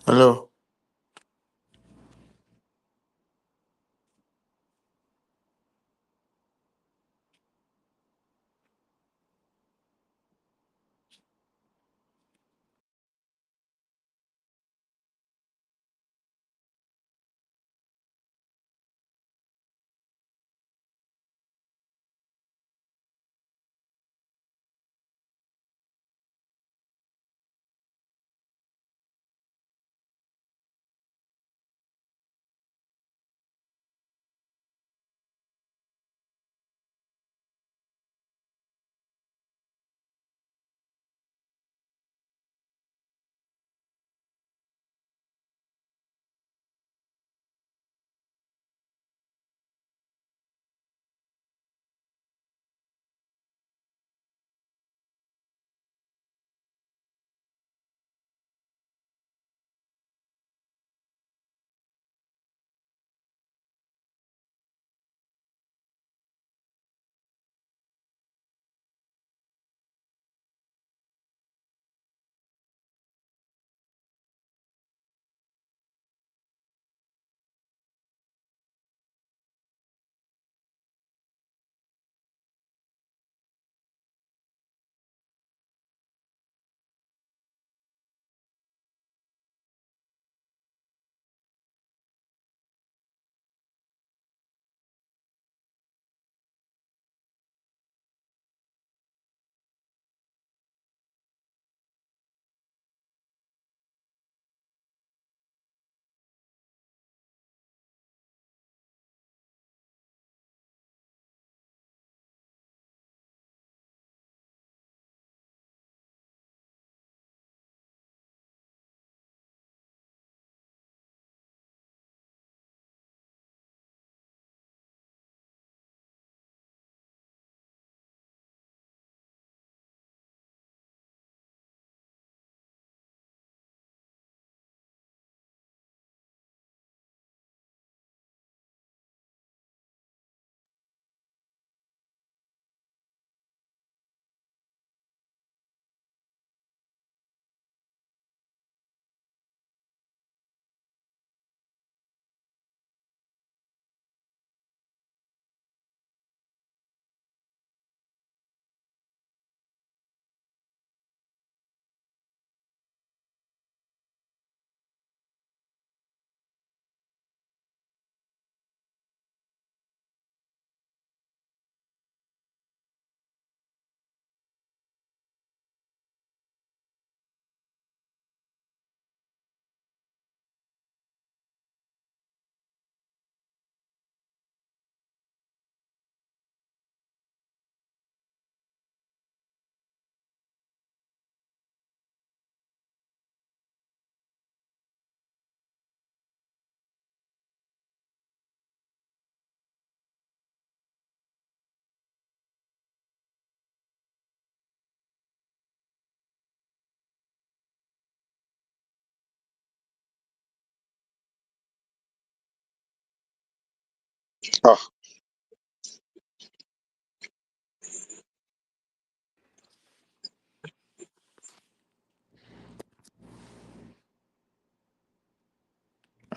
Hello. Ah,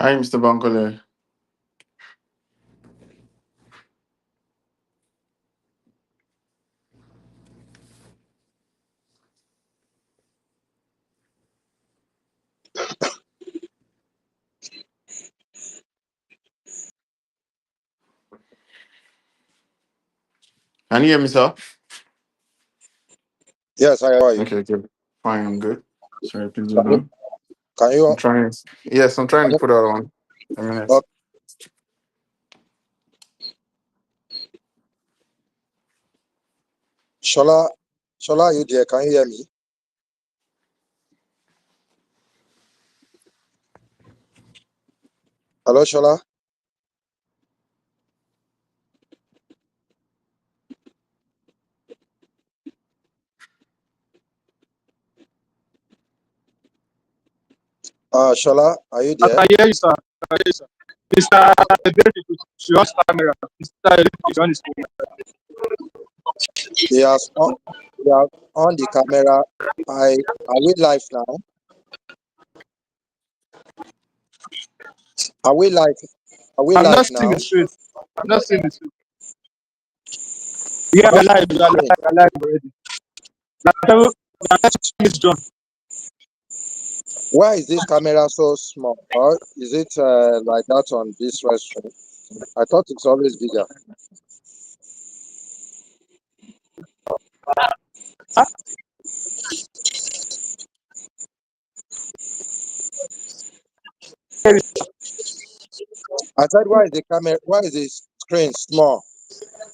Hi, Mr. Bankole. Can you hear me, sir? Yes, how are you? Okay, good. Fine, I'm good. Sorry, please Can hold you, on. can you, I'm trying. Yes, I'm trying can to you put that on. A minute. oh, Shola, Shola, are you there? Can you hear me? Hello, Shola. Shola, are you I there? can hear you, sir. I can hear you, sir. Mr. David, she wants camera. Mr. David, she wants camera. He has on, he has on the camera. Are we live now? Are we live? Are we I'm live not seeing now? his face. I'm not seeing his face. Yeah, I'm not we seeing are the live, screen. we are live already. That's Miss John. Why is this camera so small? Or is it like that on this restaurant? I thought it's always bigger. I said, why is the camera? Why is the screen small?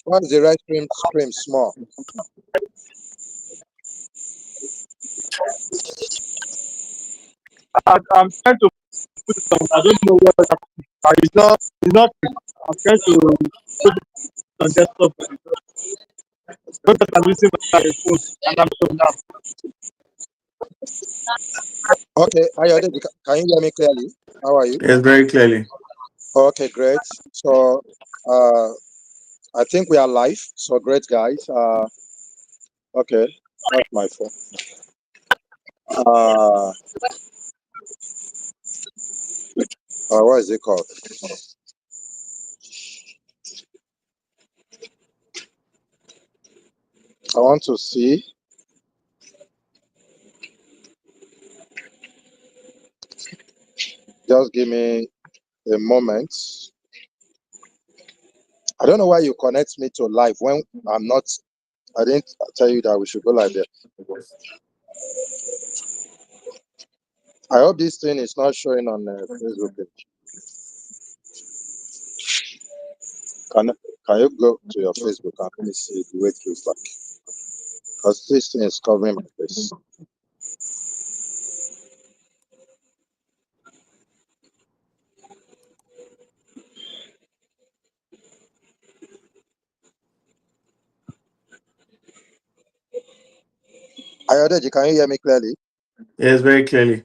Why is the restaurant screen small? I'm trying to put it on. I don't know what happened. It's not, I'm trying to put it on desktop. But I'm using my phone and I'm so now. Okay, Ayode, can you hear me clearly? How are you? Yes, very clearly. Okay, great. So, uh, I think we are live. So great, guys. Okay, that's my phone. Uh, what is it called? I want to see. Just give me a moment. I don't know why you connect me to live when I'm not. I didn't tell you that we should go live there. I hope this thing is not showing on Facebook page. Can Can you go to your Facebook and let me see the way it looks like? Because this thing is covering my face. Ayodeji, can you hear me clearly? Yes, very clearly.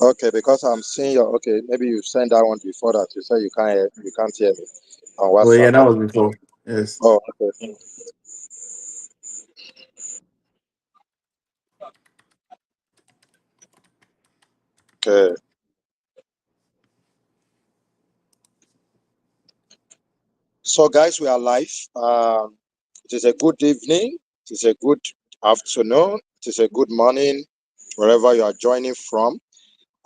Okay, because I'm seeing your. Okay, maybe you sent that one before that. You said you can't hear me on Oh, yeah, WhatsApp. that was before. Yes. Oh, okay. Okay. So, guys, we are live. It is a good evening. It is a good afternoon. It is a good morning, wherever you are joining from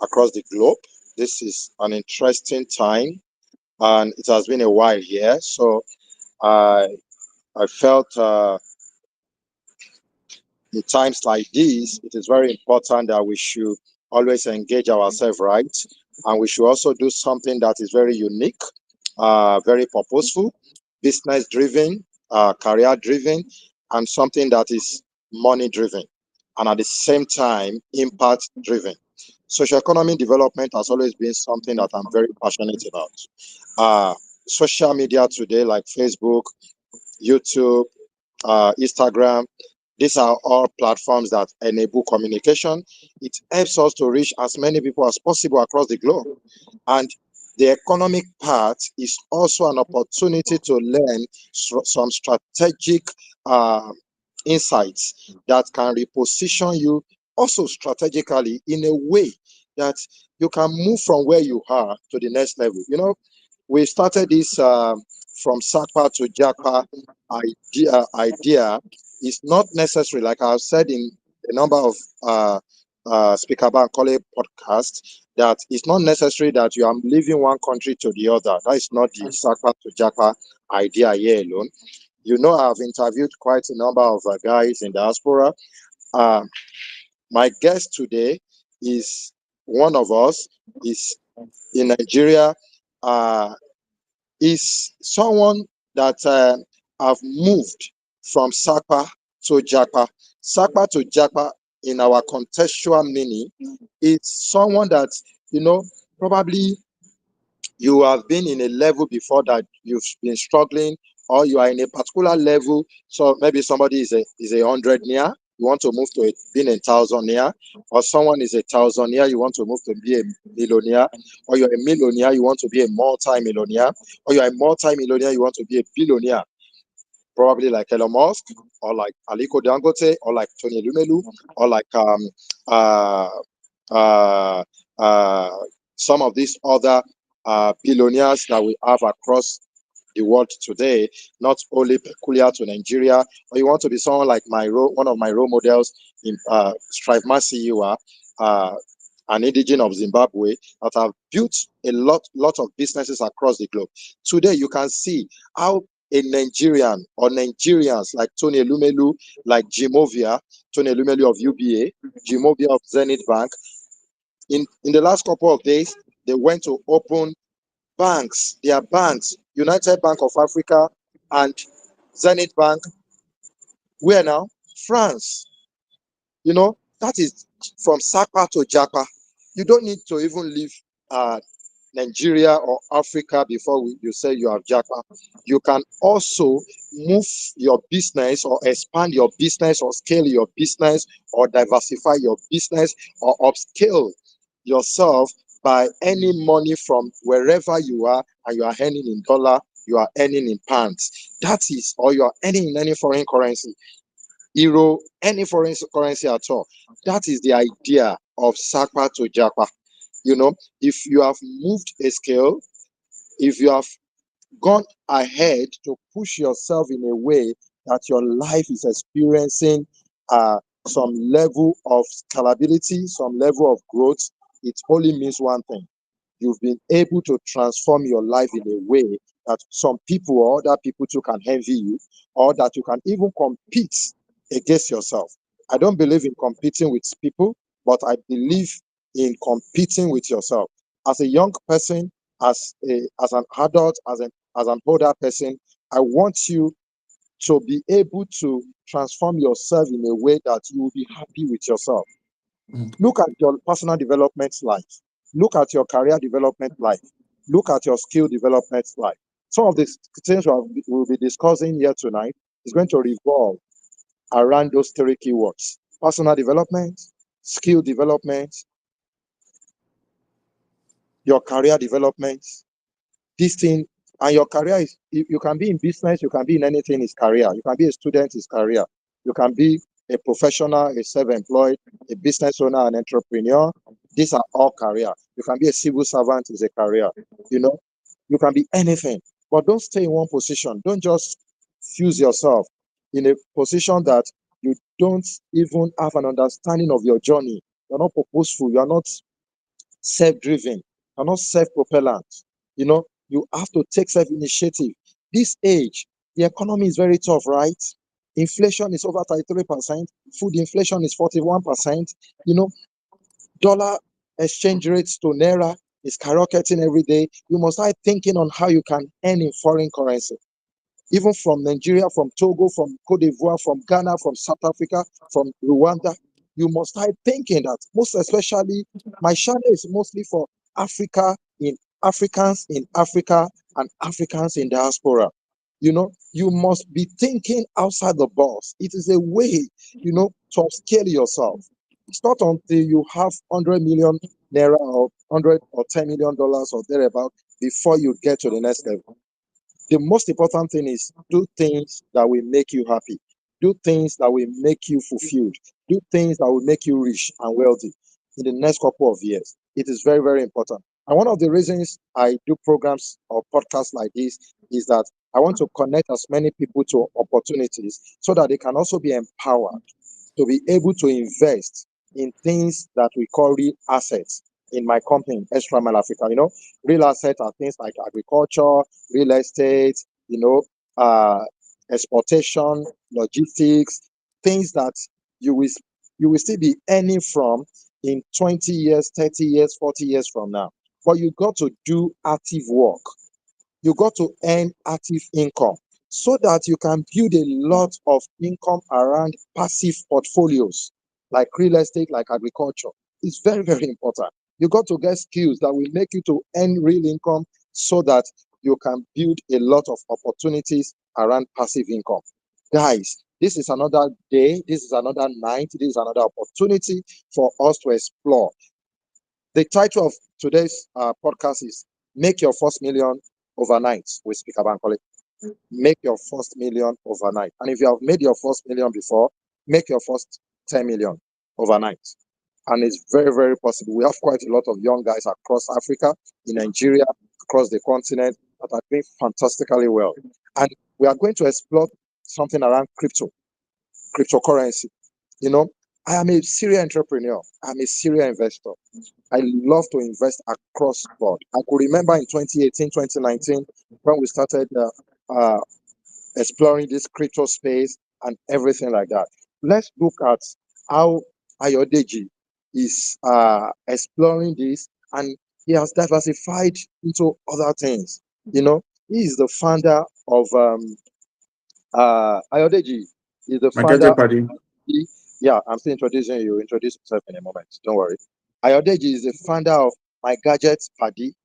across the globe. This is an interesting time, and it has been a while here. So, I I felt in times like these, it is very important that we should always engage ourselves, right? And we should also do something that is very unique, very purposeful, business driven, career driven, and something that is money driven, and at the same time, impact driven. Social economy development has always been something that I'm very passionate about. Uh, Social media today, like Facebook, YouTube, Instagram, these are all platforms that enable communication. It helps us to reach as many people as possible across the globe. And the economic part is also an opportunity to learn some strategic uh, insights that can reposition you also strategically in a way that you can move from where you are to the next level. You know, we started this from Sakpa to Japa idea is not necessary, like I've said in a number of speaker and college podcasts, that it's not necessary that you are leaving one country to the other. That is not the Sakpa to Japa idea here alone. You know, I've interviewed quite a number of guys in diaspora, Uh, my guest today is one of us, is in Nigeria, uh, is someone that have moved from Sapa to Japa. Sapa to Japa in our contextual meaning is someone that, probably you have been in a level before that you've been struggling, or you are in a particular level. So maybe somebody is a hundred near, you want to move to being a thousandaire, or someone is a thousandaire, you want to move to be a millionaire, or you're a millionaire, you want to be a multi-millionaire, or you're a multi-millionaire, you want to be a billionaire, probably like Elon Musk, or like Aliko Dangote, or like Tony Lumelu, or like uh uh, uh, some of these other billionaires that we have across the world today, not only peculiar to Nigeria. Or you want to be someone like one of my role models in Strive Masiyiwa, an indigenous of Zimbabwe, that have built a lot of businesses across the globe. Today, you can see how a Nigerian or Nigerians like Tony Lumelu, like Jimovia, Tony Lumelu of UBA, Jimovia of Zenith Bank, in the last couple of days, they went to open banks, their banks, United Bank of Africa and Zenith Bank. Where now? France. That is from Sapa to Japa. You don't need to even leave Nigeria or Africa before you say you have Japa. You can also move your business, or expand your business, or scale your business, or diversify your business, or upscale yourself by earning money from wherever you are, and you are earning in dollar, you are earning in pounds. That is, or you are earning in any foreign currency, euro, any foreign currency at all. That is the idea of Sapa to Japa. If you have moved a scale, if you have gone ahead to push yourself in a way that your life is experiencing some level of scalability, some level of growth, it only means one thing. You've been able to transform your life in a way that some people or other people too can envy you, or that you can even compete against yourself. I don't believe in competing with people, but I believe in competing with yourself. As a young person, as an adult, as an older person, I want you to be able to transform yourself in a way that you will be happy with yourself. Mm. Look at your personal development life. Look at your career development life. Look at your skill development life. Some of the things we'll be discussing here tonight is going to revolve around those three keywords: personal development, skill development, your career development. This thing, and your career is, you can be in business, you can be in anything, is career. You can be a student, is career. You can be a professional, a self-employed, a business owner, an entrepreneur. These are all career. You can be a civil servant, is a career. You know, you can be anything, but don't stay in one position. Don't just fuse yourself in a position that you don't even have an understanding of your journey. You're not purposeful. You're not self-driven. You're not self-propellant. You have to take self-initiative. This age, the economy is very tough, right? Inflation is over 33%. Food inflation is 41%. You know, dollar exchange rates to naira is skyrocketing every day. You must start thinking on how you can earn in foreign currency, even from Nigeria, from Togo, from Cote d'Ivoire, from Ghana, from South Africa, from Rwanda. You must start thinking that, most especially, my channel is mostly for Africa, in Africans in Africa, and Africans in diaspora. You must be thinking outside the box. It is a way, to scale yourself. It's not until you have 100 million naira, or 100 or $10 million or thereabout, before you get to the next level. The most important thing is, do things that will make you happy. Do things that will make you fulfilled. Do things that will make you rich and wealthy in the next couple of years. It is very, very important. And one of the reasons I do programs or podcasts like this is that I want to connect as many people to opportunities, so that they can also be empowered to be able to invest in things that we call real assets in my company, Extra Mile Africa. Real assets are things like agriculture, real estate, uh, exportation, logistics, things that you will you will still be earning from in 20 years, 30 years, 40 years from now. But you got to do active work. You got to earn active income so that you can build a lot of income around passive portfolios like real estate, like agriculture. It's very, very important. You got to get skills that will make you to earn real income so that you can build a lot of opportunities around passive income. Guys, this is another day, this is another night, this is another opportunity for us to explore. The title of today's podcast is Make Your First Million Overnight with Speaker Bankole. Make your first million overnight. And if you have made your first million before, make your first 10 million overnight. And it's very, very possible. We have quite a lot of young guys across Africa, in Nigeria, across the continent that are doing fantastically well. And we are going to explore something around cryptocurrency. You know, I am a serial entrepreneur. I'm a serial investor. I love to invest across board. I could remember in 2018, 2019, when we started exploring this crypto space and everything like that. Let's look at how Ayodeji is exploring this, and he has diversified into other things. You know, he is the founder of Ayodeji is the My founder gadget of party. yeah, I'm still introducing you. Introduce yourself in a moment. Don't worry. Ayodeji is the founder of My Gadget Party.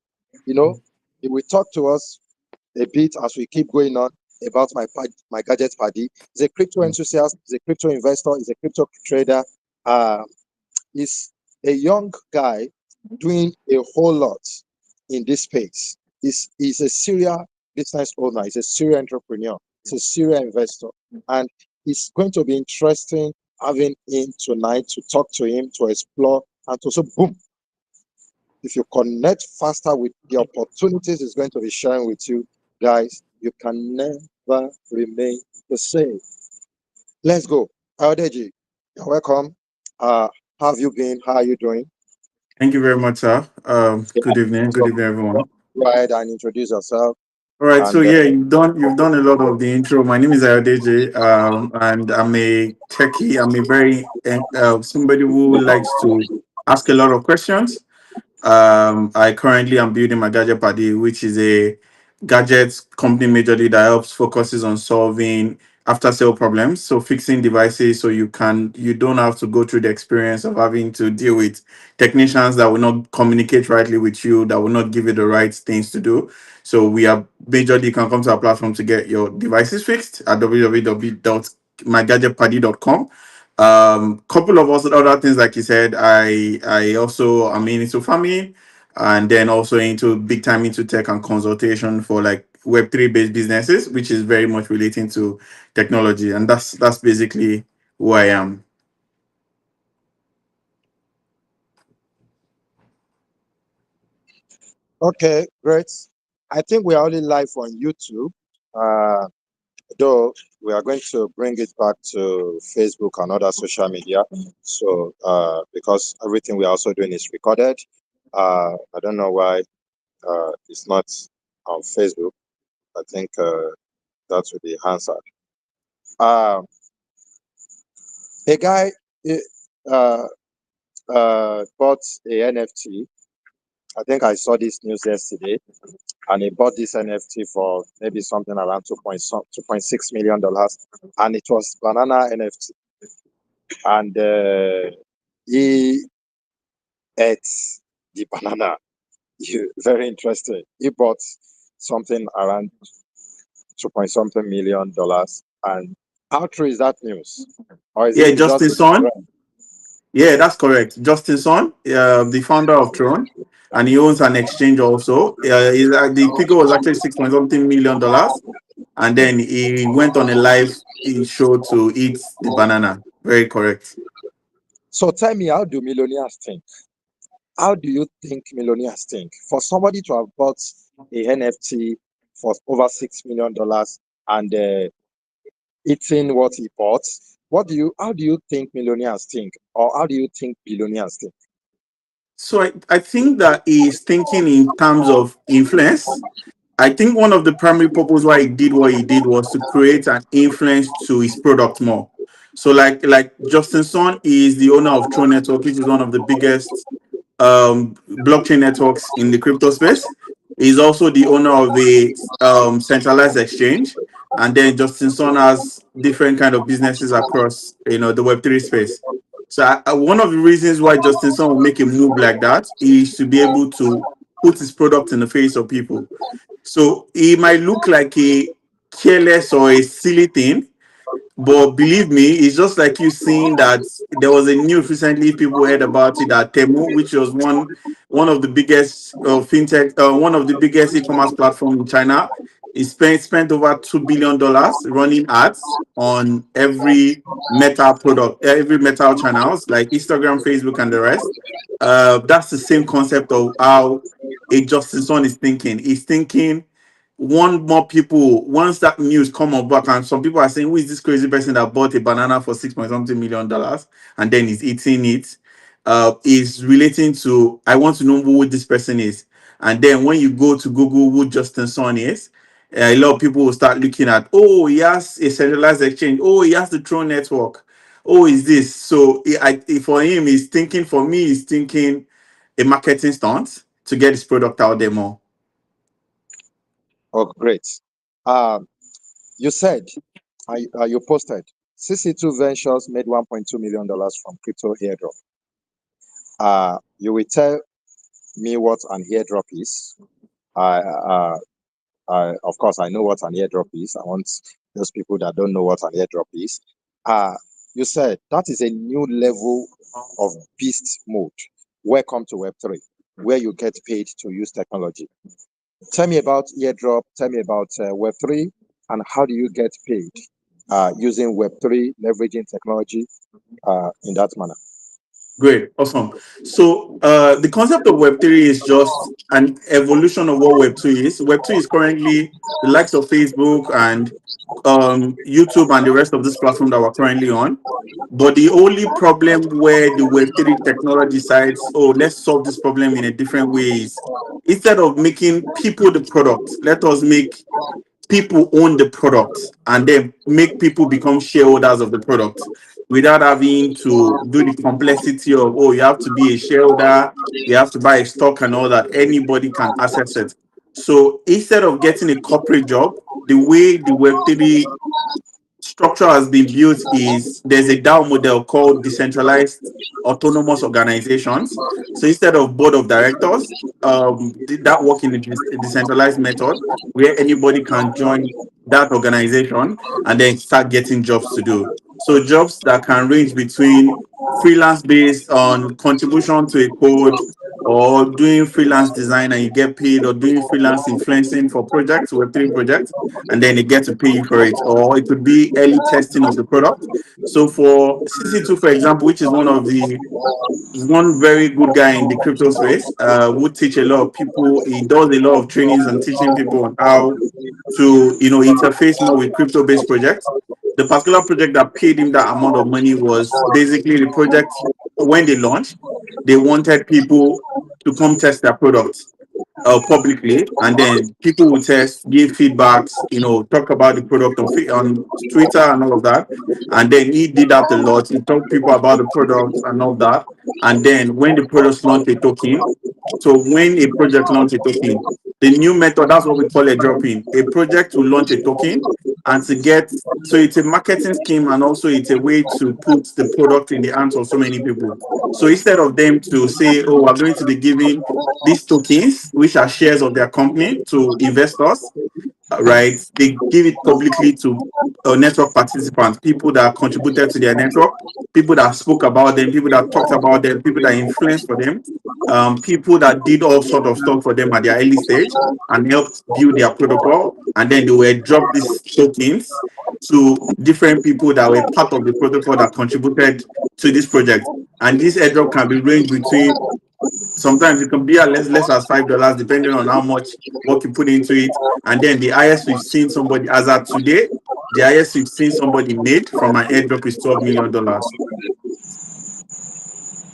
You know, he will talk to us a bit as we keep going on about my gadget party. He's a crypto enthusiast, he's a crypto investor, he's a crypto trader. Uh, he's a young guy doing a whole lot in this space. He's a serial business owner, he's a serial entrepreneur, he's a serial investor. And it's going to be interesting having him tonight to talk to him, to explore, and to so boom. If you connect faster with the opportunities it's going to be sharing with you, guys, you can never remain the same. Let's go. Ayodeji, you're welcome. How have you been? How are you doing? Thank you very much, sir. Yeah. Good evening. Good So evening, everyone. go ahead and introduce yourself. All right, so And yeah, you've done a lot of the intro. My name is Ayodeji, and I'm a techie. I'm a very somebody who likes to ask a lot of questions. I currently am building my gadget party, which is a gadget company majorly that helps focuses on solving after sale problems. So fixing devices so you don't have to go through the experience of having to deal with technicians that will not communicate rightly with you, that will not give you the right things to do. So we are majorly you can come to our platform to get your devices fixed at www.mygadgetparty.com. Couple of also other things like you said, I also am into farming and then also into big time into tech and consultation for like web3 based businesses, which is very much relating to technology, and that's basically who I am. okay, great. I think we are only live on YouTube. Uh, though we are going to bring it back to Facebook and other social media. So because everything we are also doing is recorded. I don't know why it's not on Facebook. I think that will be answered. Um, a guy uh, bought a NFT. I think I saw this news yesterday, and he bought this NFT for maybe something around 2.6 million dollars, and it was banana NFT, and he ate the banana. Very interesting. He bought something around 2 point something million dollars, and how true is that news, or is Yeah, it just Justin Son. Yeah, that's correct. Justin Son, the founder of Tron, and he owns an exchange also. The figure was actually 6 point something $million, and then he went on a live show to eat the banana. Very correct. so tell me, how do millionaires think? How do you think millionaires think? For somebody to have bought a NFT for over $6 million and eating what he bought, how do you think millionaires think? Or how do you think billionaires think? So I think that he's thinking in terms of influence. I think one of the primary purpose why he did what he did was to create an influence to his product more. So like Justin Sun is the owner of Tron Network, which is one of the biggest blockchain networks in the crypto space. He's also the owner of a centralized exchange, and then Justin Sun has different kind of businesses across the Web3 space. So one of the reasons why Justin Sun will make a move like that is to be able to put his product in the face of people. So it might look like a careless or a silly thing, but believe me, it's just like you seeing that there was a news recently. People heard about it that Temu, which was one of the biggest fintech, one of the biggest e-commerce platform in China, is spent over $2 billion running ads on every Meta product, every Meta channels like Instagram, Facebook, and the rest. That's the same concept of how a Justice One is thinking. He's thinking one more people once that news come up back, and some people are saying, who is this crazy person that bought a banana for 6 point something million and then is eating it, is relating to, I want to know who this person is. And then when you go to Google who Justin Sun is, a lot of people will start looking at, oh, he has a centralized exchange, oh, he has the Tron network, oh, is this. So for him, he's thinking, for me, he's thinking a marketing stunt to get his product out there more. Oh, great. Um, you said, you posted, CC2 Ventures made $1.2 million from crypto airdrop. You will tell me what an airdrop is. Of course, I know what an airdrop is. I want those people that don't know what an airdrop is. You said that is a new level of beast mode. Welcome to Web3, where you get paid to use technology. Tell me about airdrop. Tell me about Web3, and how do you get paid using Web3, leveraging technology in that manner. Great, awesome. So the concept of Web3 is just an evolution of what Web2 is. Web2 is currently the likes of Facebook and YouTube and the rest of this platform that we're currently on. But the only problem where the Web3 technology decides, oh, let's solve this problem in a different way is, instead of making people the product, let us make people own the product and then make people become shareholders of the product without having to do the complexity of, oh, you have to be a shareholder, you have to buy a stock and all that. Anybody can access it. So instead of getting a corporate job, the way the Web3 structure has been built is there's a DAO model called decentralized autonomous organizations. So instead of board of directors, that work in a decentralized method where anybody can join that organization and then start getting jobs to do. So jobs that can range between freelance based on contribution to a code, or doing freelance design and you get paid, or doing freelance influencing for projects, Web3 projects, and then they get to pay you for it. Or it could be early testing of the product. So for CC2, for example, which is one very good guy in the crypto space, would teach a lot of people. He does a lot of trainings and teaching people on how to interface more with crypto-based projects. The particular project that paid him that amount of money was basically the project when they launched, they wanted people to come test their products publicly, and then people will test, give feedbacks, talk about the product on Twitter and all of that. And then he did that a lot. He talked to people about the product and all that. And then when the product launched a token, so when a project launches a token, the new method, that's what we call a drop-in. A project will launch a token, and so it's a marketing scheme, and also it's a way to put the product in the hands of so many people. So instead of them to say, oh, we're going to be giving these tokens, which are shares of their company, to investors, right? They give it publicly to network participants, people that contributed to their network, people that spoke about them, people that talked about them, people that influenced for them, people that did all sort of stuff for them at their early stage and helped build their protocol. And then they were drop these tokens to different people that were part of the protocol that contributed to this project. And this airdrop can be ranged between, sometimes it can be as less as $5, depending on how much work you put into it. And then the highest we've seen somebody, as at today, the highest we've seen somebody made from an airdrop is $12 million.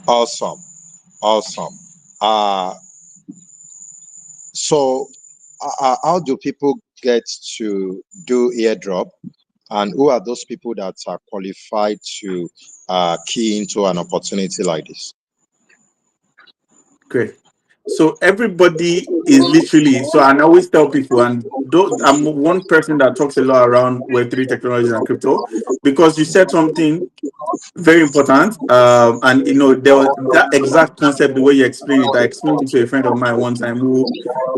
Awesome. Awesome. So how do people get to do airdrop? And who are those people that are qualified to key into an opportunity like this? Great. So everybody is literally so, and I always tell people, and though I'm one person that talks a lot around Web3 technologies and crypto, because you said something very important. And there was that exact concept, the way you explained it. I explained it to a friend of mine one time who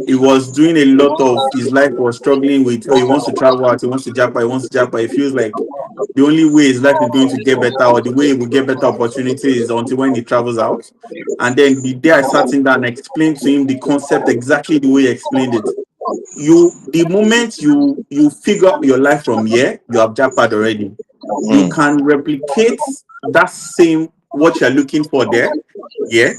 he was doing a lot of his life was struggling with, oh, he wants to travel out, he wants to japa, he wants to japa. It feels like the only way his life is going to get better, or the way he will get better opportunities, is until when he travels out. And then the day I sat him down and explained to him the concept exactly the way he explained it. The moment you figure out your life from here, you have jackpot already. You Mm. can replicate that same what you're looking for there, yeah,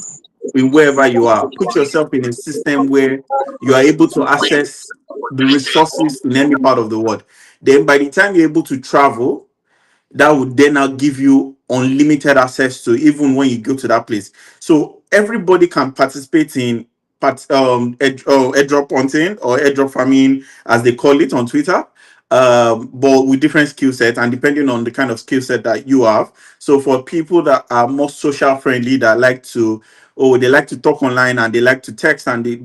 in wherever you are. Put yourself in a system where you are able to access the resources in any part of the world. Then by the time you're able to travel, that would then now give you unlimited access to even when you go to that place. So everybody can participate in airdrop hunting or airdrop farming, as they call it on Twitter, but with different skill sets and depending on the kind of skill set that you have. So for people that are more social friendly, that like to, oh, they like to talk online and they like to text, and they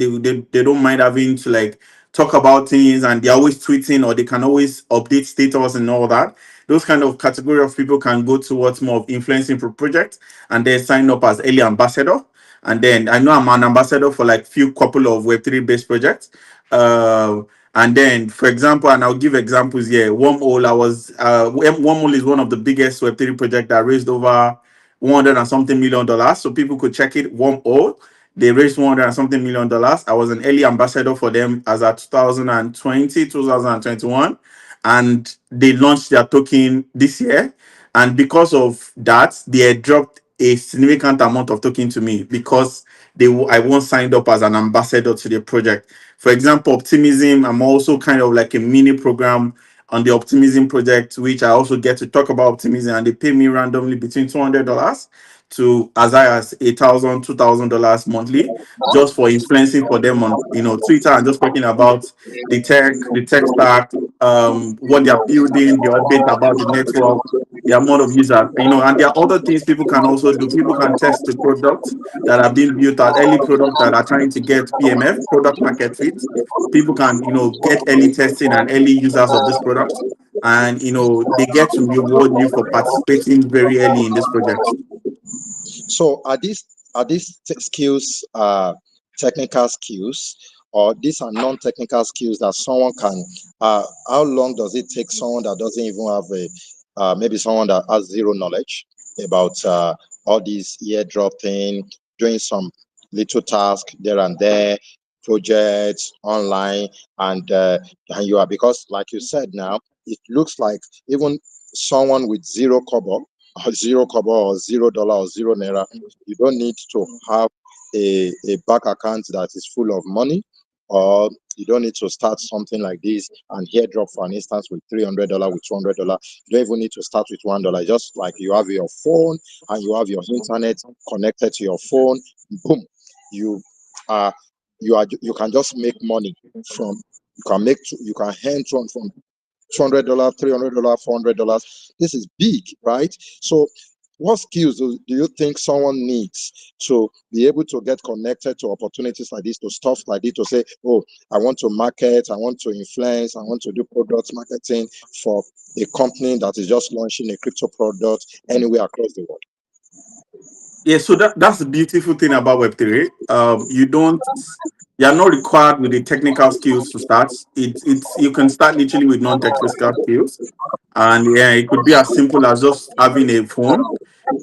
don't mind having to like talk about things, and they're always tweeting, or they can always update status and all that. Those kind of category of people can go towards more of influencing projects and then sign up as early ambassador. And then I know I'm an ambassador for like few couple of Web3 based projects. And then, for example, and I'll give examples here. Wormhole, Wormhole is one of the biggest Web3 projects that raised over 100 and something $1 million. So people could check it. Wormhole, they raised 100 and something $1 million. I was an early ambassador for them as at 2020, 2021, and they launched their token this year. And because of that, they had dropped a significant amount of token to me because I once signed up as an ambassador to the project. For example, Optimism, I'm also kind of like a mini program on the Optimism project, which I also get to talk about Optimism, and they pay me randomly between $200 to as high as $1,000, $2,000 monthly, just for influencing for them on Twitter, and just talking about the tech stack, what they are building, the update about the network, the amount of users, and there are other things people can also do. People can test the products that are being built at early products that are trying to get PMF, product market fit. People can, get early testing and early users of this product. And, they get to reward you for participating very early in this project. So are these skills technical skills, or these are non-technical skills that someone can how long does it take someone that doesn't even have a maybe someone that has zero knowledge about all these airdrop thing, doing some little task there and there, projects online, and you are, because like you said now, it looks like even someone with zero kobo or $0 or $0 you don't need to have a bank account that is full of money, or you don't need to start something like this and airdrop, for an instance, with $300, with $200. You don't even need to start with $1. Just like you have your phone and you have your internet connected to your phone, boom, you are you can just make money from, you can earn from $200, $300, $400. This is big, right? So what skills do you think someone needs to be able to get connected to opportunities like this, to stuff like this, to say, oh, I want to market, I want to influence, I want to do product marketing for a company that is just launching a crypto product anywhere across the world? Yeah, so that's the beautiful thing about Web3. You're not required with the technical skills to start. It's you can start literally with non-technical skills. And yeah, it could be as simple as just having a phone.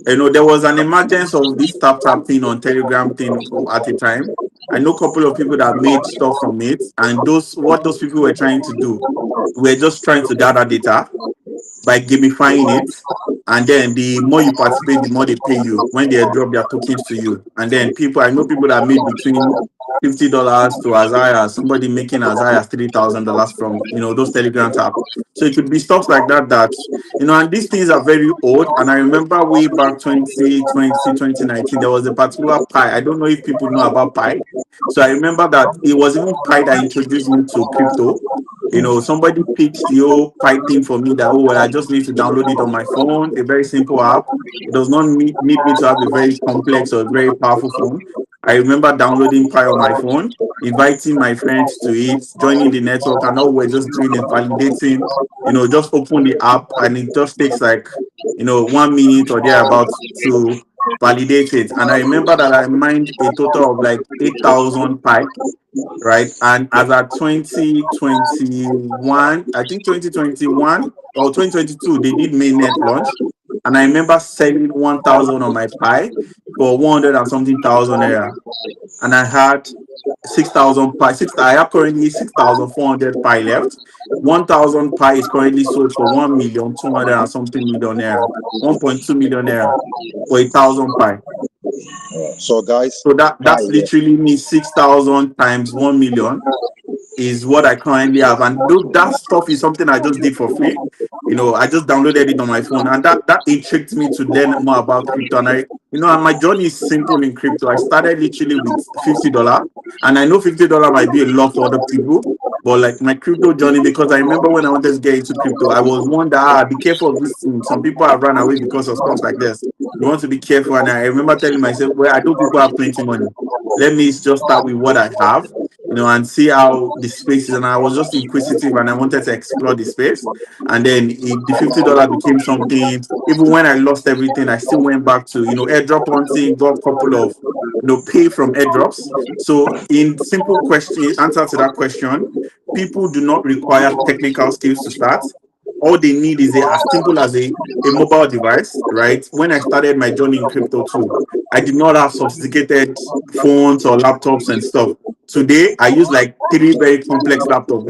There was an emergence of this tap thing on Telegram thing at a time. I know a couple of people that made stuff from it, and those people were trying to do, were just trying to gather data by gamifying it. And then the more you participate, the more they pay you when they drop their tokens to you. And then I know people that made between $50 to as high as somebody making as high as $3,000 from those Telegram tabs. So it could be stuff like that and these things are very old. And I remember way back 2020, 2019, there was a particular Pi. I don't know if people know about Pi. So I remember that it was even Pi that introduced me to crypto. Somebody pitched the whole pipe thing for me that, oh, well, I just need to download it on my phone, a very simple app. It does not need me to have a very complex or very powerful phone. I remember downloading Pi on my phone, inviting my friends to it, joining the network, and all we're just doing is validating, just open the app, and it just takes like, 1 minute or thereabouts to validate it. And I remember that I mined a total of like 8,000 Pi, right? And as at 2021, I think 2021 or 2022, they did mainnet launch. And I remember selling 1,000 on my Pi for 100 and something thousand naira. And I had 6,000 Pi. I have currently 6,400 Pi left. 1,000 Pi is currently sold for 1,200,000 and something million naira, 1.2 million naira for 1,000 Pi. So guys, So that's literally me 6,000 times 1 million is what I currently have. And that stuff is something I just did for free. I just downloaded it on my phone, and that intrigued me to learn more about crypto. And and my journey is simple in crypto. I started literally with $50, and I know $50 might be a lot for other people, but like my crypto journey, because I remember when I wanted to get into crypto, I was one that be careful of this thing. Some people have run away because of stuff like this. You want to be careful, and I remember telling myself, well, I know people have plenty money. Let me just start with what I have, and see how the space is. And I was just inquisitive and I wanted to explore the space. And then the $50 became something. Even when I lost everything, I still went back to, airdrop hunting, got a couple of, pay from airdrops. So in simple question, answer to that question, people do not require technical skills to start. All they need is as simple as a mobile device, right? When I started my journey in crypto too, I did not have sophisticated phones or laptops and stuff. Today, I use like 3 very complex laptops.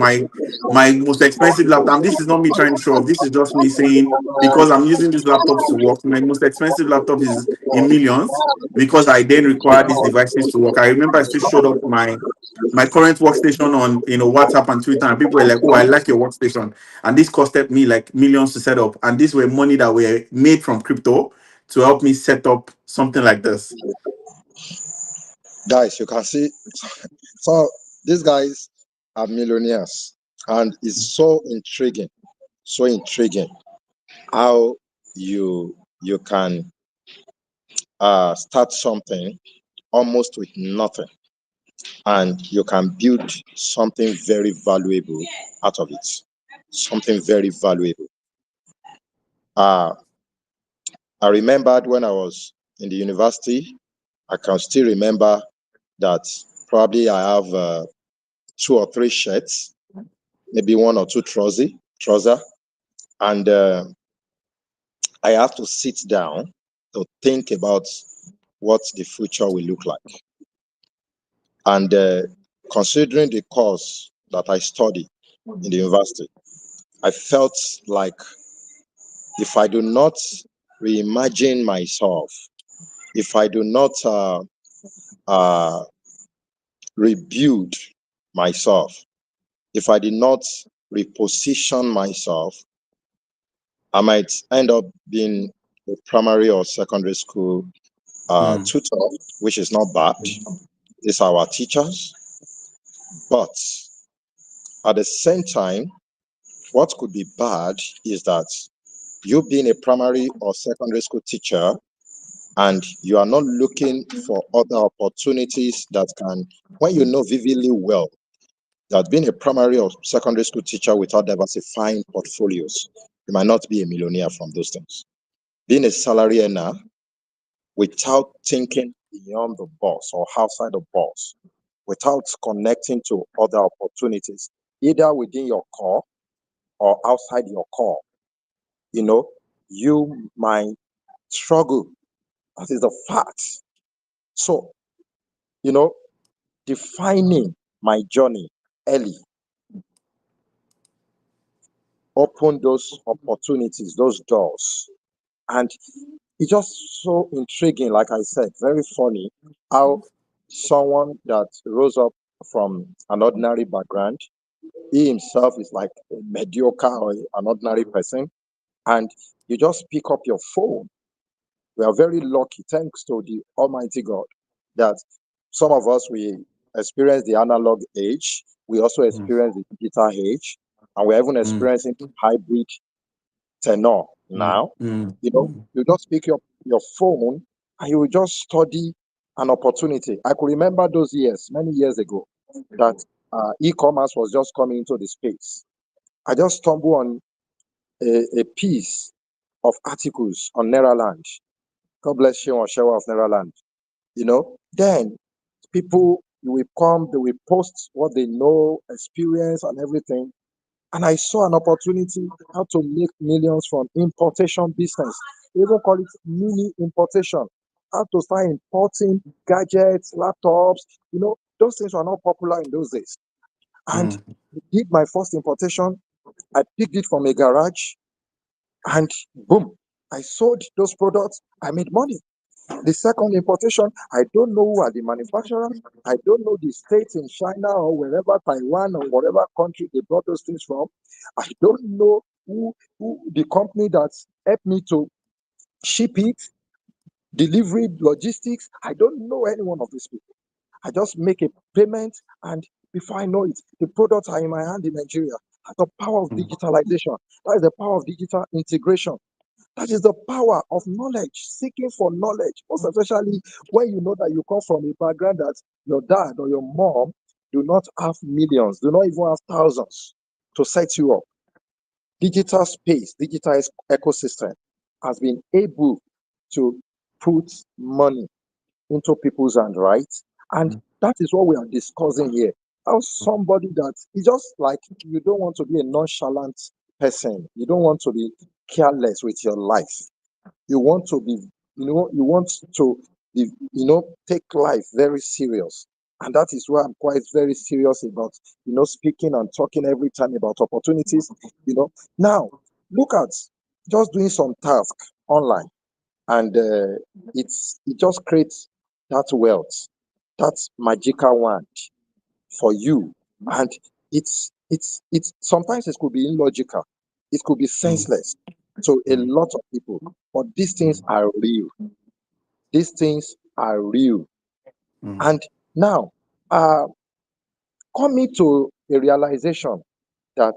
My most expensive laptop, and this is not me trying to show off, this is just me saying, because I'm using these laptops to work, my most expensive laptop is in millions, because I then require these devices to work. I remember I still showed up my current workstation on WhatsApp and Twitter, and people were like, oh, I like your workstation. And this costed me like millions to set up. And these were money that were made from crypto to help me set up something like this. Guys, you can see, so these guys are millionaires, and it's so intriguing how you can start something almost with nothing, and you can build something very valuable out of it. Something very valuable. I remembered when I was in the university, I can still remember that probably I have 2 or 3 shirts, maybe 1 or 2 trouser, and I have to sit down to think about what the future will look like. And considering the course that I studied in the university, I felt like if I do not reimagine myself, if I do not rebuild myself, if I did not reposition myself, I might end up being a primary or secondary school tutor, which is not bad. These are our teachers. But at the same time, what could be bad is that you being a primary or secondary school teacher and you are not looking for other opportunities that can, when you know vividly well that being a primary or secondary school teacher without diversifying portfolios, you might not be a millionaire from those things. Being a salary earner without thinking beyond the box or outside the box, without connecting to other opportunities, either within your core or outside your core, you might struggle. That is the fact. So, defining my journey early open those opportunities, those doors. And it's just so intriguing, like I said, very funny how someone that rose up from an ordinary background, he himself is like a mediocre or an ordinary person, and you just pick up your phone. We are very lucky, thanks to the Almighty God, that some of us, we experience the analog age, we also experience the digital age. and we're even mm, experiencing hybrid tenor mm, now. mm, You know, mm, you just pick your phone and you will just study an opportunity. I could remember those years, many years ago, that e-commerce was just coming into the space. I just stumbled on a piece of articles on Neraland. God bless you, on Shewa of Neraland. Then people will come, they will post what they know, experience, and everything. And I saw an opportunity how to make millions from importation business. They even call it mini importation. How to start importing gadgets, laptops. Those things were not popular in those days. And mm, I did my first importation. I picked it from a garage, and boom, I sold those products. I made money. The second importation, I don't know who are the manufacturers. I don't know the states in China or wherever, Taiwan or whatever country they brought those things from. I don't know who the company that helped me to ship it, delivery, logistics. I don't know any one of these people. I just make a payment, and before I know it, the products are in my hand in Nigeria. That's the power of mm, digitalization. That is the power of digital integration. That is the power of knowledge, seeking for knowledge, most especially when you know that you come from a background that your dad or your mom do not have millions, do not even have thousands to set you up. Digital space, digital ecosystem has been able to put money into people's hand, right? And mm, that is what we are discussing here. How somebody that is just like, you don't want to be a nonchalant person, you don't want to be careless with your life. You want to be, you want to be, take life very serious. And that is why I'm quite very serious about, speaking and talking every time about opportunities. Now look at just doing some task online, and it just creates that wealth, that magical wand for you. And it's sometimes it could be illogical, it could be mm, senseless to a mm, lot of people, but these things mm, are real. These things are real. mm, And now, uh coming to a realization that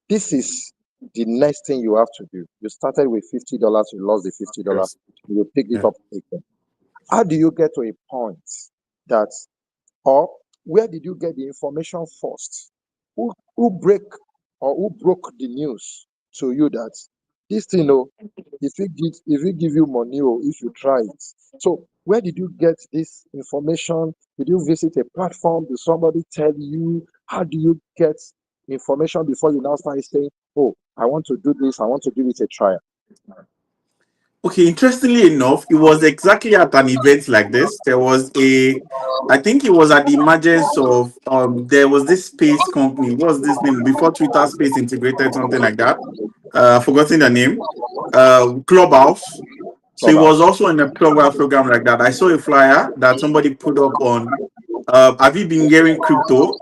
this is the next thing you have to do. You started with $50, you lost the $50, yes, you picked it yeah. up again. How do you get to a point that, or where did you get the information first? Who broke the news to you that this thing, if we give you money, or if you try it? So where did you get this information? Did you visit a platform? Did somebody tell you? How do you get information before you now start saying, oh, I want to do this, I want to give it a try? Okay, interestingly enough, it was exactly at an event like this. There was I think it was at the emergence of, there was this space company. What was this name? Before Twitter Space Integrated, something like that. Forgotten the name. Clubhouse. So it was Clubhouse. also in a program like that. I saw a flyer that somebody put up on. Have you been hearing crypto?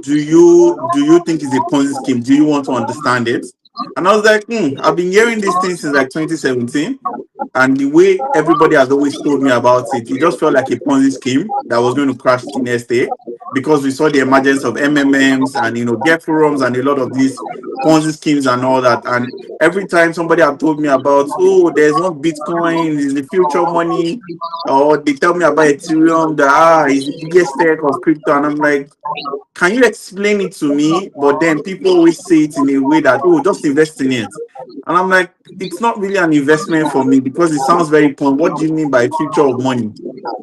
Do you think it's a Ponzi scheme? Do you want to understand it? And I was like, I've been hearing these things since like 2017. And the way everybody has always told me about it, it just felt like a Ponzi scheme that was going to crash the next day, because we saw the emergence of MMMs and get forums and a lot of these Ponzi schemes and all that. And every time somebody had told me about, oh, there's one Bitcoin, is the future money, or they tell me about Ethereum, that is the biggest tech of crypto, and I'm like, can you explain it to me? But then people always say it in a way that, oh, just invest in it. And I'm like, it's not really an investment for me, because it sounds very poor. What do you mean by future of money?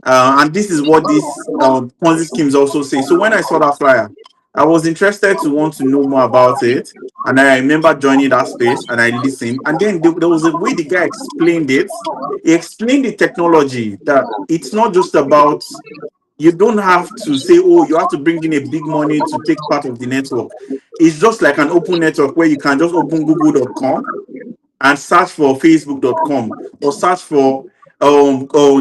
And this is what these Ponzi schemes also say. So when I saw that flyer, I was interested to want to know more about it. And I remember joining that space and I listened. And then there was a way the guy explained it. He explained the technology, that it's not just about, you don't have to say, oh, you have to bring in a big money to take part of the network. It's just like an open network where you can just open google.com and search for facebook.com, or search for or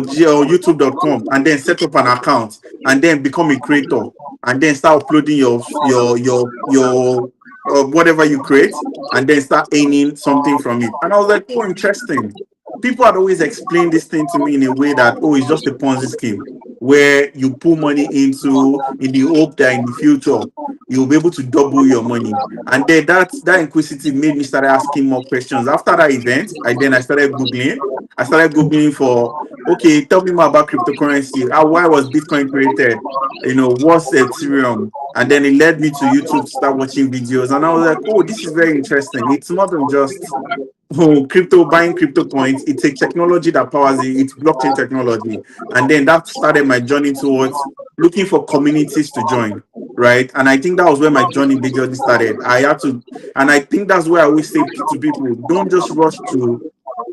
youtube.com, and then set up an account and then become a creator, and then start uploading your whatever you create, and then start earning something from it. And I was like, oh, interesting. People had always explained this thing to me in a way that, oh, it's just a Ponzi scheme where you put money into in the hope that in the future you'll be able to double your money. And then that inquisitive made me start asking more questions. After that event, I started Googling. I started Googling for, okay, tell me more about cryptocurrency. Why was Bitcoin created? What's Ethereum? And then it led me to YouTube to start watching videos. And I was like, oh, this is very interesting. It's more than just buying crypto coins. It's a technology that powers it. It's blockchain technology. And then that started my journey towards looking for communities to join. Right. And I think that was where my journey started. I had to, and I think that's where I always say to people, don't just rush to,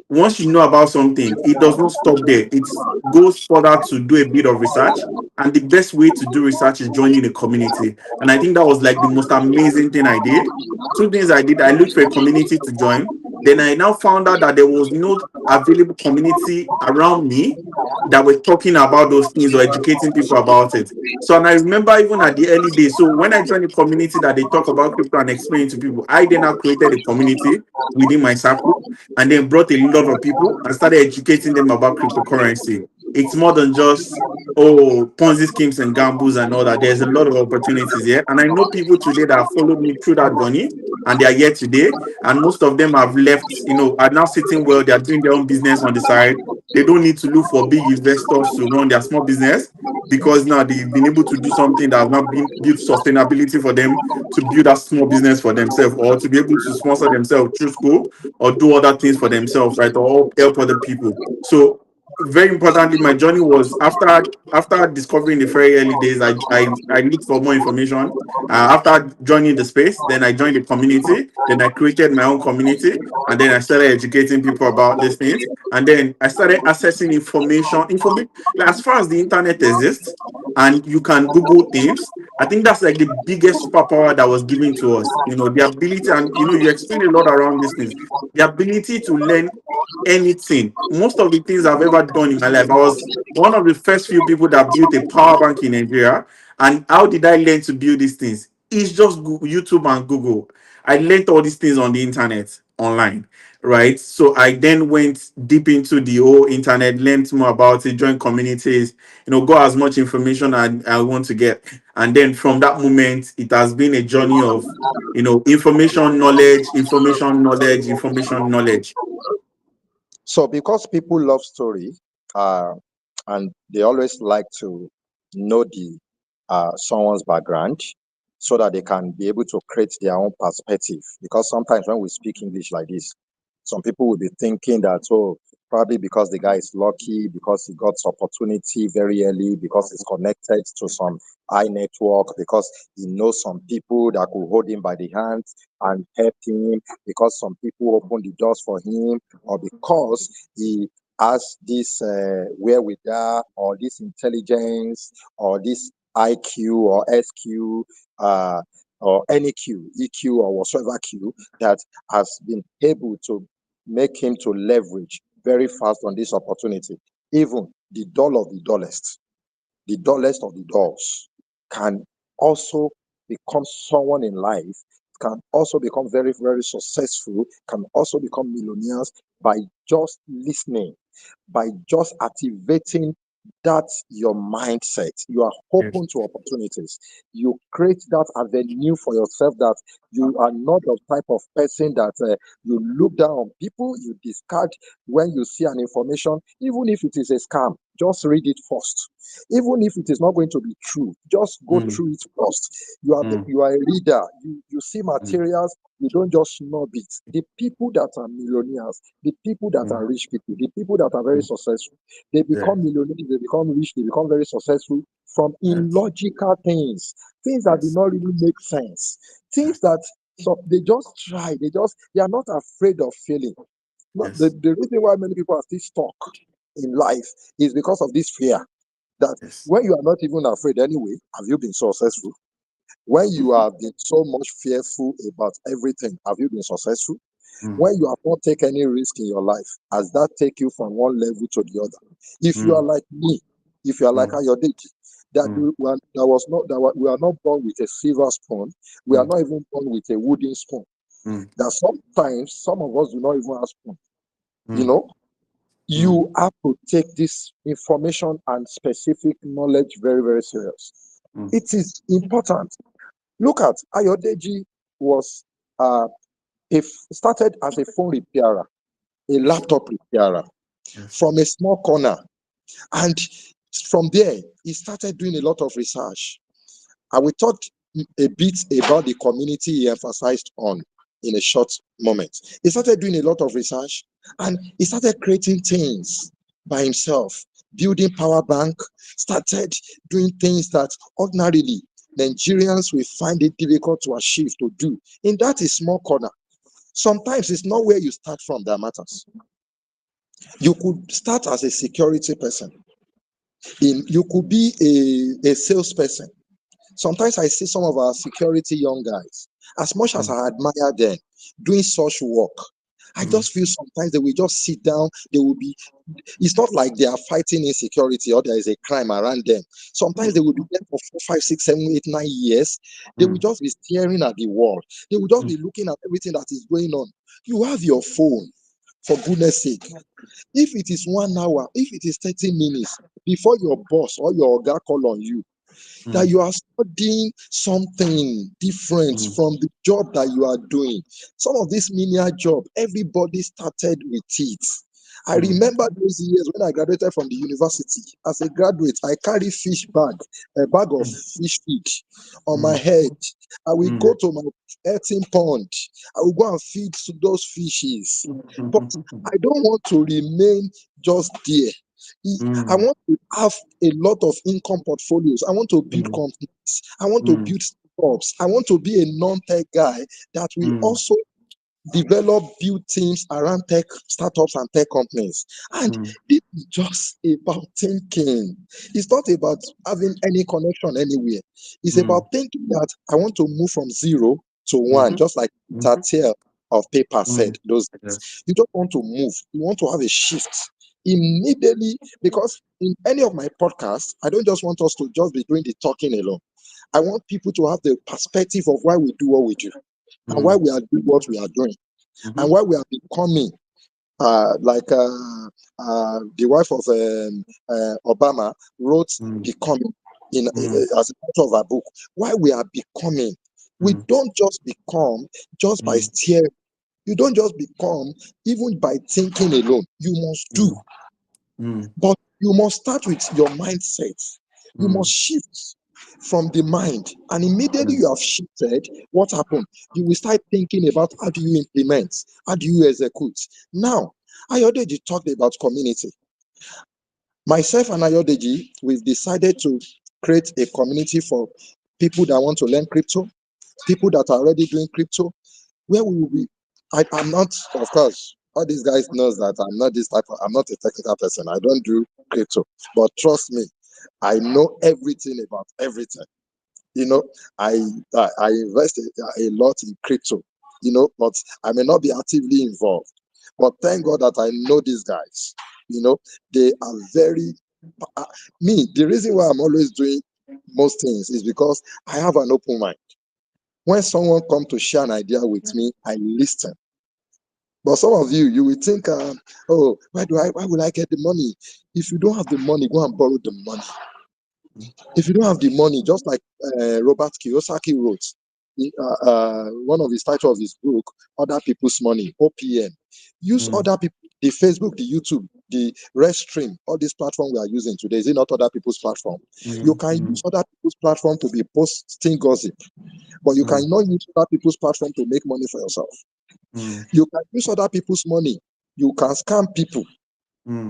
once you know about something, it does not stop there. It goes further to do a bit of research. And the best way to do research is joining a community. And I think that was like the most amazing thing I did. Two things I did: I looked for a community to join. Then I now found out that there was no available community around me that were talking about those things or educating people about it. So, and I remember even at the early days, so when I joined a community that they talk about crypto and explain to people, I then now created a community within my circle and then brought a lot of people and started educating them about cryptocurrency. It's more than just, oh, Ponzi schemes and gambles and all that. There's a lot of opportunities here. And I know people today that have followed me through that journey and they are here today. And most of them have left, are now sitting well, they are doing their own business on the side. They don't need to look for big investors to run their small business because now they've been able to do something that has not been built sustainability for them to build a small business for themselves or to be able to sponsor themselves through school or do other things for themselves, right? Or help other people. So very importantly, my journey was after discovering the very early days, I looked for more information. After joining the space, then I joined the community. Then I created my own community, and then I started educating people about these things. And then I started accessing information like, as far as the internet exists, and you can Google things. I think that's like the biggest superpower that was given to us. The ability, and you explain a lot around these things. The ability to learn anything. Most of the things I've ever done in my life, I was one of the first few people that built a power bank in Nigeria. And how did I learn to build these things? It's just YouTube and Google. I learned all these things on the internet, online, right? So I then went deep into the whole internet, learned more about it, joined communities, got as much information I want to get. And then from that moment, it has been a journey of, information, knowledge, information, knowledge, information, knowledge. So because people love story, uh, and they always like to know the someone's background so that they can be able to create their own perspective. Because sometimes when we speak English like this, some people will be thinking that, oh, probably because the guy is lucky, because he got opportunity very early, because he's connected to some high network, because he knows some people that could hold him by the hand and help him, because some people open the doors for him, or because he has this wherewithal or this intelligence or this IQ or SQ, uh, or any Q, EQ or whatsoever Q that has been able to make him to leverage very fast on this opportunity. Even the dull of the dullest, the dullest of the dulls can also become someone in life, can also become very, very successful, can also become millionaires by just listening, by just activating that your mindset. You are Yes. open to opportunities. You create that avenue for yourself, that you are not the type of person that you look down on people, you discard when you see an information, even if it is a scam, just read it first. Even if it is not going to be true, just go Mm, through it first. You are a reader. You see mm, materials, you don't just snub it. The people that are millionaires, the people that mm, are rich people, the people that are very mm. successful, they Yes. become millionaires, they become rich, they become very successful from Yes. illogical things, things that do Yes. not really make sense, things that, so they just try, they are not afraid of failing. Not Yes. the reason why many people are still stuck in life is because of this fear, that Yes. when you are not even afraid anyway, have you been successful? When you Mhm. have been so much fearful about everything, have you been successful? Mm, When you have not taken any risk in your life, has that take you from one level to the other? If you are mm, like me, if you are like mm, Ayodeji, that mm, we are not born with a silver spoon, we are mm, not even born with a wooden spoon. mm, That sometimes some of us do not even have spoon. You mm, know, mm, you have to take this information and specific knowledge very, very serious. mm, It is important. Look at Ayodeji was started as a phone repairer, a laptop repairer Yes. from a small corner. And from there, he started doing a lot of research. I will talk a bit about the community he emphasized on in a short moment. He started doing a lot of research and he started creating things by himself, building power bank, started doing things that ordinarily Nigerians will find it difficult to achieve to do. In that small corner, sometimes it's not where you start from that matters. You could start as a security person. You could be a salesperson. Sometimes I see some of our security young guys, as much as I admire them doing such work, I just feel sometimes they will just sit down, they will be, it's not like they are fighting insecurity or there is a crime around them. Sometimes they will be there for 4, 5, 6, 7, 8, 9 years. They will just be staring at the wall. They will just be looking at everything that is going on. You have your phone, for goodness sake. If it is 1 hour, if it is 30 minutes before your boss or your guy call on you, that you are studying something different from the job that you are doing. Some of this menial job, everybody started with it. I remember those years when I graduated from the university. As a graduate, I carry fish bag, a bag of fish feed on my head. I will go to my eating pond. I will go and feed to those fishes. But I don't want to remain just there. I want to have a lot of income portfolios. I want to build companies. I want to build startups. I want to be a non-tech guy that will also develop, build teams around tech startups and tech companies. And it is just about thinking. It's not about having any connection anywhere. It's about thinking that I want to move from 0 to 1, just like that tale of paper said those days. Yes. You don't want to move. You want to have a shift immediately, because in any of my podcasts, I don't just want us to just be doing the talking alone. I want people to have the perspective of why we do what we do and why we are doing what we are doing and why we are becoming the wife of Obama wrote becoming in as a part of her book. Why we are becoming. We don't just become just by steering. You don't just become even by thinking alone. You must do. But you must start with your mindset. You must shift from the mind. And immediately you have shifted, what happened? You will start thinking about how do you implement, how do you execute. Now, Ayodeji talked about community. Myself and Ayodeji, we've decided to create a community for people that want to learn crypto, people that are already doing crypto, where we will be. I'm not, of course, all these guys knows that I'm not a technical person. I don't do crypto. But trust me, I know everything about everything. You know, I invest a lot in crypto, but I may not be actively involved. But thank God that I know these guys. They are very me. The reason why I'm always doing most things is because I have an open mind. When someone comes to share an idea with me, I listen. But some of you will think, oh, why will I get the money? If you don't have the money, go and borrow the money. If you don't have the money, just like Robert Kiyosaki wrote, one of his titles of his book, Other People's Money, OPM. Use other people, the Facebook, the YouTube, the Restream, all these platforms we are using today. Is it not other people's platform? You can use other people's platform to be posting gossip, but you cannot use other people's platform to make money for yourself. You can use other people's money. You can scam people,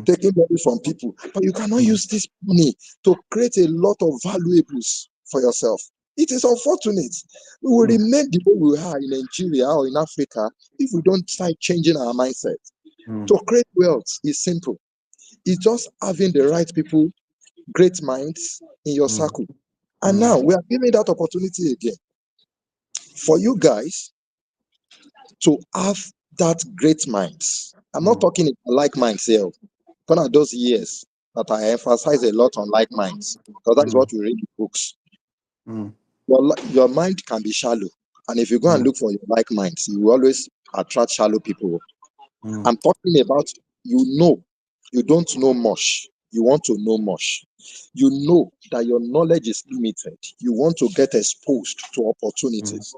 taking money from people, but you cannot use this money to create a lot of valuables for yourself. It is unfortunate. We will remain the way we are in Nigeria or in Africa if we don't start changing our mindset. To create wealth is simple. It's just having the right people, great minds in your circle. And now we are giving that opportunity again for you guys to have that great minds. I'm not talking like minds here. Gone are those years that I emphasize a lot on like minds, because that is what we read in books. Your mind can be shallow, and if you go and look for your like minds, you will always attract shallow people. I'm talking about you don't know much, You want to know much. You know that your knowledge is limited. You want to get exposed to mm, opportunities.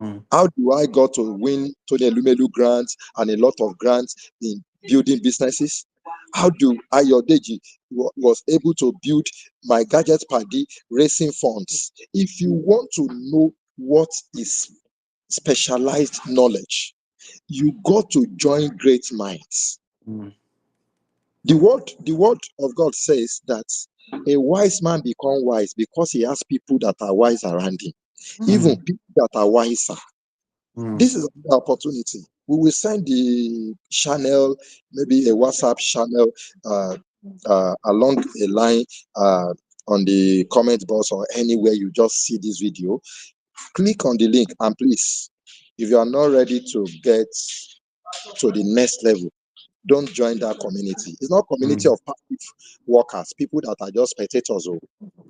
mm, How do I got to win Tony Elumelu grants and a lot of grants in building businesses? How do Ayodeji was able to build my gadget party racing funds? If you want to know what is specialized knowledge, you got to join great minds. mm, The word of God says that a wise man become wise because he has people that are wise around him, even mm, people that are wiser. mm, This is an opportunity. We will send the channel, maybe a WhatsApp channel, along a line on the comment box or anywhere you just see this video. Click on the link and please, if you are not ready to get to the next level, don't join that community. It's not a community mm, of passive workers, people that are just spectators. Oh,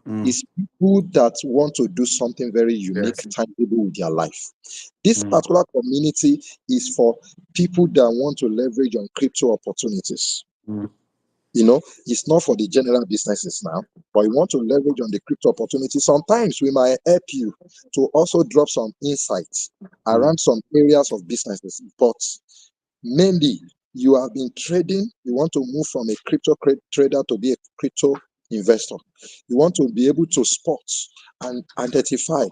mm. it's people that want to do something very unique, Yes. tangible with their life. This Mm, particular community is for people that want to leverage on crypto opportunities. mm, It's not for the general businesses now, but you want to leverage on the crypto opportunity. Sometimes we might help you to also drop some insights mm, around some areas of businesses, but mainly you have been trading. You want to move from a crypto trader to be a crypto investor. You want to be able to spot and identify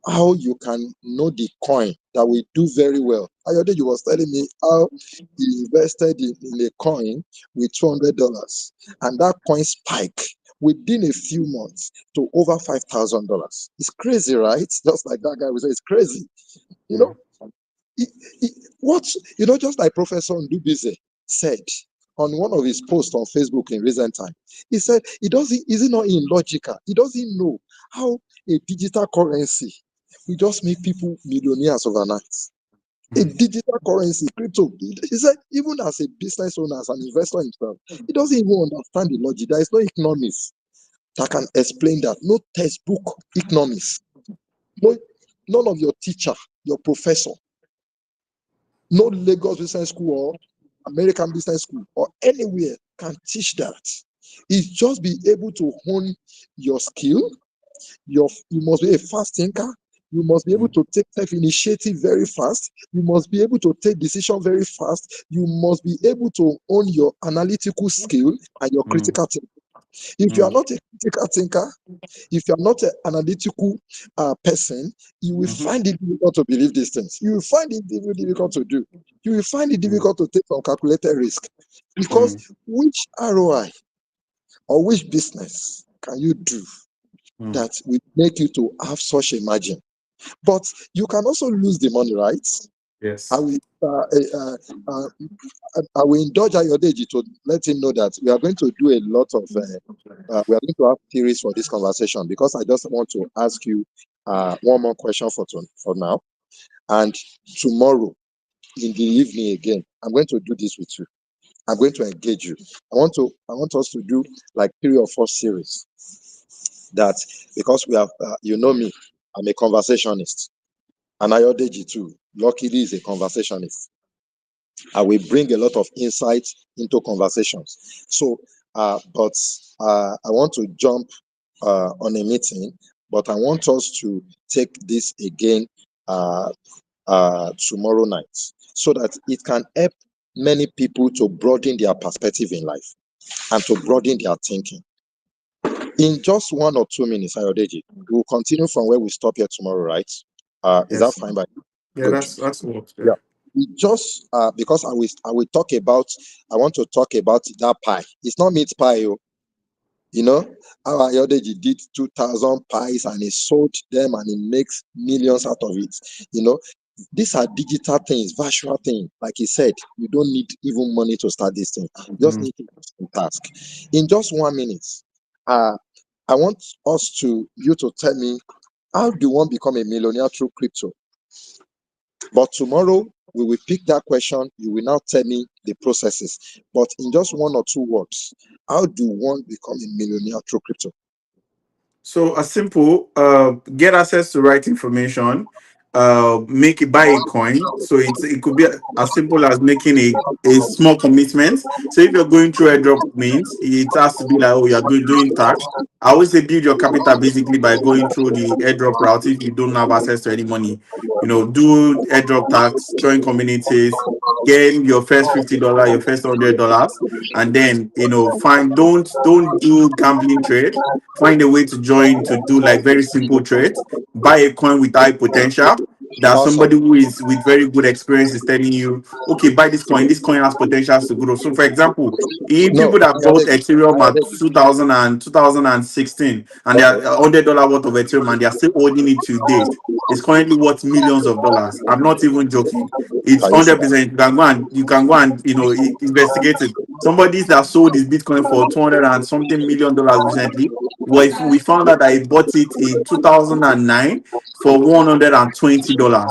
how you can know the coin that will do very well. Ayodeji was telling me how he invested in a coin with $200, and that coin spiked within a few months to over $5,000. It's crazy, right? Just like that guy was saying, it's crazy. You know, mm, he, he, what just like Professor Ndubize said on one of his posts on Facebook in recent time. He said is it not illogical? He doesn't know how a digital currency will just make people millionaires overnight. A mm, digital currency, crypto. He said, even as a business owner, as an investor himself, he doesn't even understand the logic. There is no economics that can explain that. No textbook economics. No, none of your teacher, your professor, no Lagos Business School or American Business School or anywhere can teach that. It's just be able to hone your skill. You must be a fast thinker. You must be able mm, to take self-initiative very fast. You must be able to take decision very fast. You must be able to own your analytical skill and your mm, critical thinking. If you are mm, not a critical thinker, if you're not an analytical person, you will mhm, find it difficult to believe these things. You will find it difficult to do. You will find it mm, difficult to take some calculated risk. Because mm, which ROI or which business can you do mm. that will make you to have such a margin? But you can also lose the money, right? I Yes. will, I will indulge Ayodeji to let him know that we are going to do a lot of, we are going to have theories for this conversation, because I just want to ask you one more question for now. And tomorrow in the evening again, I'm going to do this with you. I'm going to engage you. I want us to do like 3 or 4 series that, because we have, you know me, I'm a conversationist, and Ayodeji too, luckily is a conversationist. I will bring a lot of insights into conversations. So, but I want to jump on a meeting, but I want us to take this again tomorrow night, so that it can help many people to broaden their perspective in life and to broaden their thinking. In just 1 or 2 minutes, Ayodeji, we'll continue from where we stop here tomorrow, right? Is that Yes. fine by you? Yeah, Good. that's what. Yeah. Yeah. We just because I will talk about, I want to talk about that pie. It's not meat pie, oh. You know, how Ayodeji did 2,000 pies and he sold them and he makes millions out of it. You know, these are digital things, virtual things. Like he said, you don't need even money to start this thing. You just Mm. need to do some task. In just 1 minute, uh, I want you to tell me, how do one become a millionaire through crypto? But tomorrow we will pick that question. You will now tell me the processes. But in just 1 or 2 words, how do one become a millionaire through crypto? So a simple get access to right information, make it buy a coin. So it could be as simple as making a small commitment. So if you're going through airdrop means, it has to be like, oh, you're doing tax. I always say build your capital basically by going through the airdrop route. If you don't have access to any money, do airdrop tax, join communities, gain your first $50, your first $100, and then find don't do gambling trade. Find a way to join to do like very simple trades. Buy a coin with high potential that Awesome. somebody who is with very good experience is telling you, okay, buy this coin has potential to grow. So for example, if No, people that bought Ethereum at 2000 and 2016 and they are okay. $100 worth of Ethereum and they are still holding it to date, it's currently worth millions of dollars. I'm not even joking. It's Can you see that? 100%. You can go and investigate it. Somebody that sold his Bitcoin for 200 and something million recently. Well, if we found out that he bought it in 2009 for $120.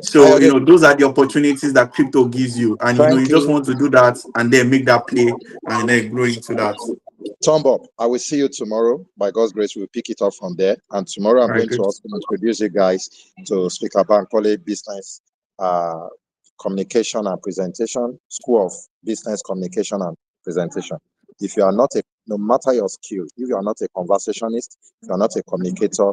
So, Ayode, those are the opportunities that crypto gives you. And, thank you just you. want to do that and then make that play and then grow into that. Thumb up. I will see you tomorrow. By God's grace, we'll pick it up from there. And tomorrow, I'm All right, going to good. also introduce you guys to Speaker Bankole Business Communication and Presentation, School of Business Communication and Presentation. If you are not no matter your skill, if you are not a conversationist, if you are not a communicator,